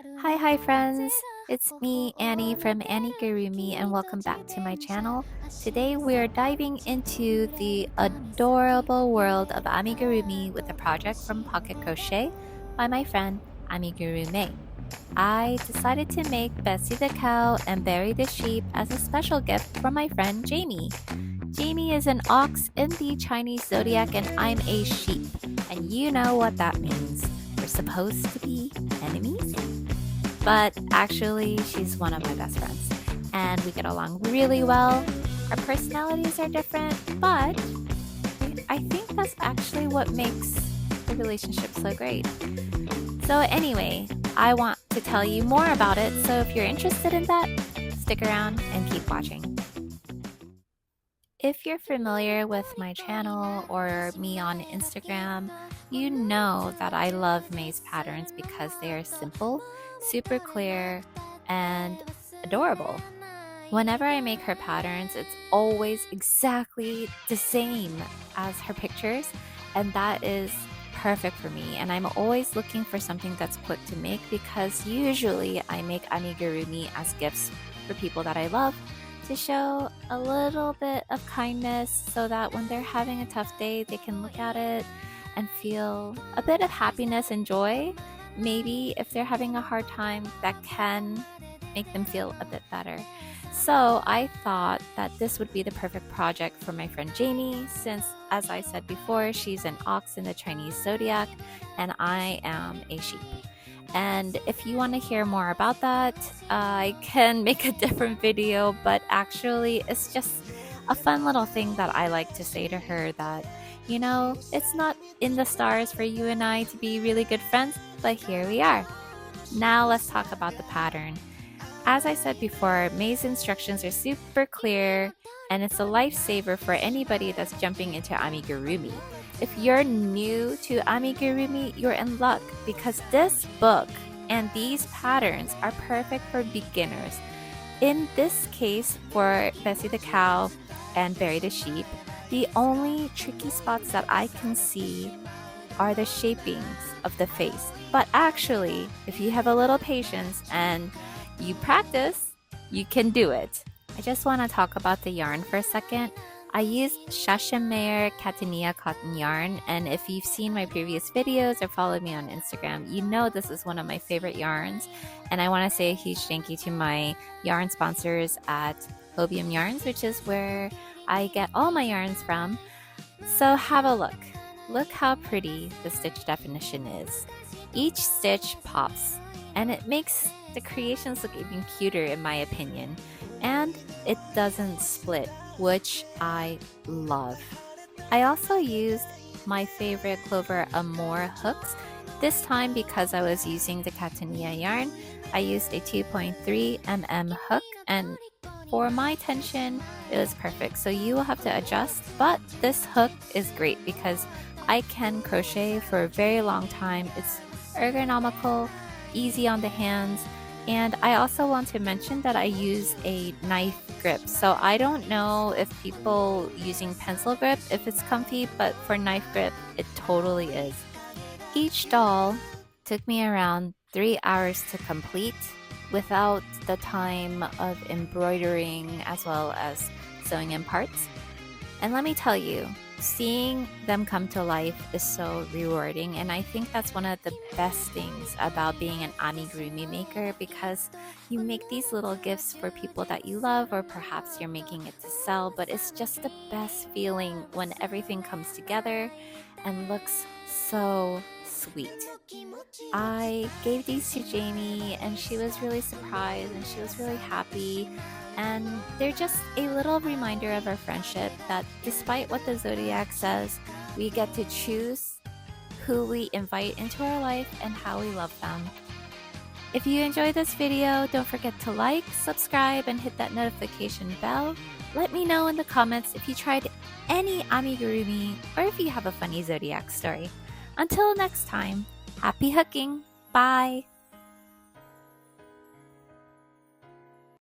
Hi friends! It's me, Annie from Anniegurumi, and welcome back to my channel. Today we are diving into the adorable world of amigurumi with a project from Pocket Crochet by my friend Amigurumei. I decided to make Bessie the cow and Barry the sheep as a special gift from my friend Jamie. Jamie is an ox in the Chinese zodiac and I'm a sheep, and you know what that means. We're supposed to be enemies? But actually, she's one of my best friends, and we get along really well. Our personalities are different, but I think that's actually what makes the relationship so great. So anyway, I want to tell you more about it, so if you're interested in that, stick around and keep watching. If you're familiar with my channel or me on Instagram, you know that I love May's patterns because they are simple, super clear, and adorable. Whenever I make her patterns, it's always exactly the same as her pictures, and that is perfect for me. And I'm always looking for something that's quick to make because usually I make amigurumi as gifts for people that I love to show a little bit of kindness so that when they're having a tough day, they can look at it and feel a bit of happiness and joy. Maybe if they're having a hard time, that can make them feel a bit better. So I thought that this would be the perfect project for my friend Jamie, since, as I said before, she's an ox in the Chinese zodiac and I am a sheep. And if you want to hear more about that, I can make a different video, but actually it's just a fun little thing that I like to say to her that, you know, it's not in the stars for you and I to be really good friends, but here we are. Now let's talk about the pattern. As I said before, May's instructions are super clear and it's a lifesaver for anybody that's jumping into amigurumi. If you're new to amigurumi, you're in luck because this book and these patterns are perfect for beginners. In this case, for Bessie the cow and Barry the sheep, the only tricky spots that I can see are the shapings of the face. But actually, if you have a little patience and you practice, you can do it. I just want to talk about the yarn for a second. I use Shashamere Catania cotton yarn, and if you've seen my previous videos or followed me on Instagram, you know this is one of my favorite yarns. And I want to say a huge thank you to my yarn sponsors at Hobium Yarns, which is where I get all my yarns from. So have a look. Look how pretty the stitch definition is. Each stitch pops, and it makes the creations look even cuter in my opinion. And it doesn't split, which I love. I also used my favorite Clover Amour hooks. This time, because I was using the Catania Yarn, I used a 2.3 mm hook, and for my tension, it was perfect. So you will have to adjust, but this hook is great because I can crochet for a very long time. It's ergonomical, easy on the hands, and I also want to mention that I use a knife grip. So I don't know if people using pencil grip, if it's comfy, but for knife grip, it totally is. Each doll took me around 3 hours to complete without the time of embroidering as well as sewing in parts. And let me tell you, seeing them come to life is so rewarding, and I think that's one of the best things about being an amigurumi maker, because you make these little gifts for people that you love, or perhaps you're making it to sell, but it's just the best feeling when everything comes together and looks so sweet. I gave these to Jamie and she was really surprised and she was really happy. And they're just a little reminder of our friendship, that despite what the zodiac says, we get to choose who we invite into our life and how we love them. If you enjoyed this video, don't forget to like, subscribe, and hit that notification bell. Let me know in the comments if you tried any amigurumi or if you have a funny zodiac story. Until next time, happy hooking! Bye!